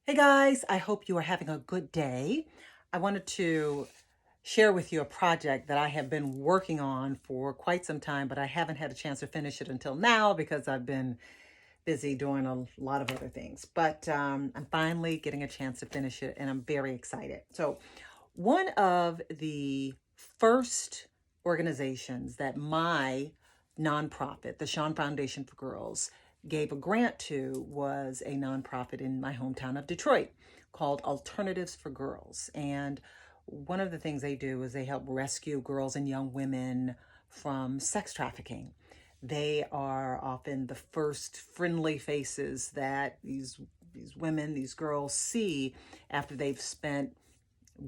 Hey guys, I hope you are having a good day. I wanted to share with you a project that I have been working on for quite some time, but I haven't had a chance to finish it until now because I've been busy doing a lot of other things. But I'm finally getting a chance to finish it and I'm very excited. So, one of the first organizations that my nonprofit, the S.H.A.U.N Foundation for Girls, gave a grant to was a nonprofit in my hometown of Detroit called Alternatives for Girls. And one of the things they do is they help rescue girls and young women from sex trafficking. They are often the first friendly faces that these women, these girls see after they've spent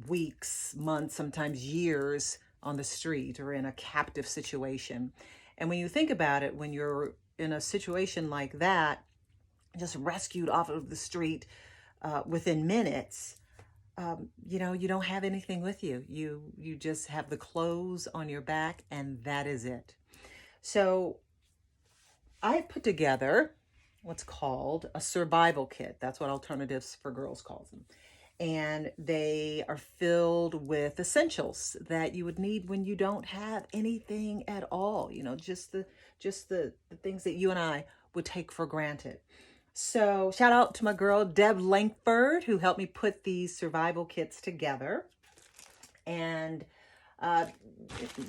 weeks, months, sometimes years on the street or in a captive situation. And when you think about it, when you're in a situation like that, just rescued off of the street within minutes, you don't have anything with you. You just have the clothes on your back, and that is it. So I put together what's called a survival kit. That's what Alternatives for Girls calls them. And they are filled with essentials that you would need when you don't have anything at all. Just the things that you and I would take for granted. So shout out to my girl Deb Langford, who helped me put these survival kits together. And uh,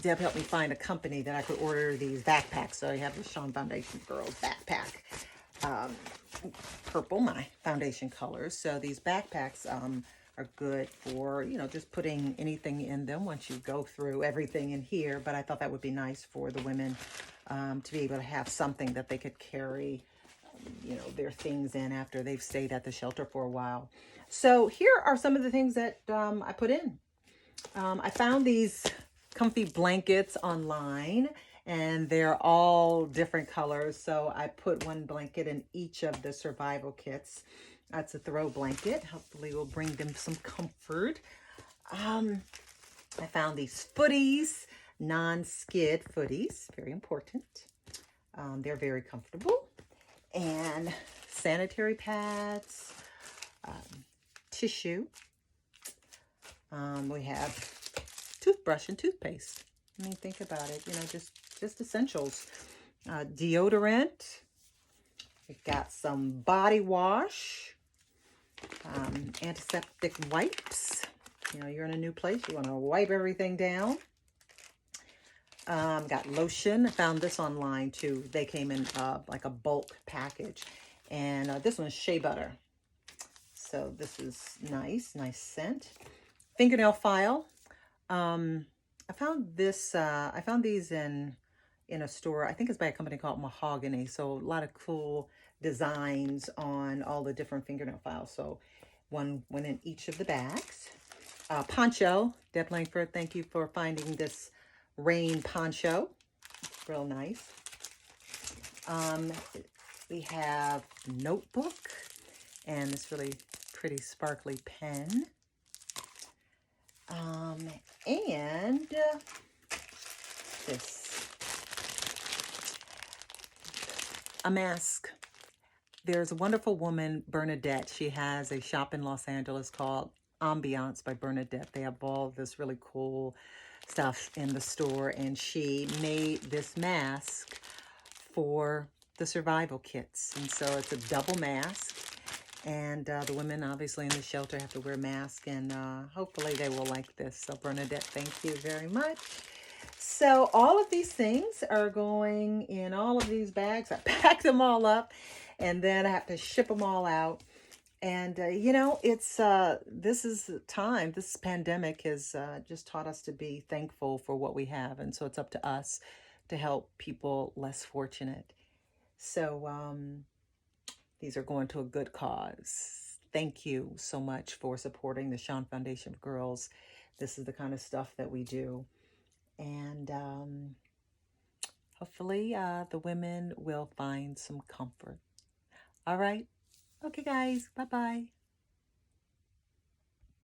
Deb helped me find a company that I could order these backpacks. So I have the S.H.A.U.N Foundation Girls backpack. Purple, my foundation colors. So these backpacks are good for, just putting anything in them once you go through everything in here. But I thought that would be nice for the women to be able to have something that they could carry, their things in after they've stayed at the shelter for a while. So here are some of the things that I put in. I found these comfy blankets online and they're all different colors. So I put one blanket in each of the survival kits. That's a throw blanket. Hopefully will bring them some comfort. I found these footies, non-skid footies, very important. They're very comfortable. And sanitary pads, tissue. We have toothbrush and toothpaste. I mean, think about it, just essentials. Deodorant. We've got some body wash. Antiseptic wipes. You're in a new place. You want to wipe everything down. Got lotion. I found this online too. They came in like a bulk package. And this one's shea butter. So this is nice scent. Fingernail file. I found this. I found these in a store. I think it's by a company called Mahogany. So a lot of cool designs on all the different fingernail files. So one went in each of the bags. Poncho. Deb Langford, thank you for finding this rain poncho. It's real nice. We have notebook and this really pretty sparkly pen. And this, a mask. There's a wonderful woman, Bernadette. She has a shop in Los Angeles called Ambiance by Bernadette. They have all this really cool stuff in the store, and she made this mask for the survival kits. And so it's a double mask. And the women obviously in the shelter have to wear masks, and hopefully they will like this. So Bernadette, thank you very much. So all of these things are going in all of these bags. I packed them all up, and then I have to ship them all out. And, it's this is time. This pandemic has just taught us to be thankful for what we have. And so it's up to us to help people less fortunate. So, these are going to a good cause. Thank you so much for supporting the S.H.A.U.N Foundation for Girls. This is the kind of stuff that we do. And hopefully the women will find some comfort. All right. Okay, guys. Bye-bye.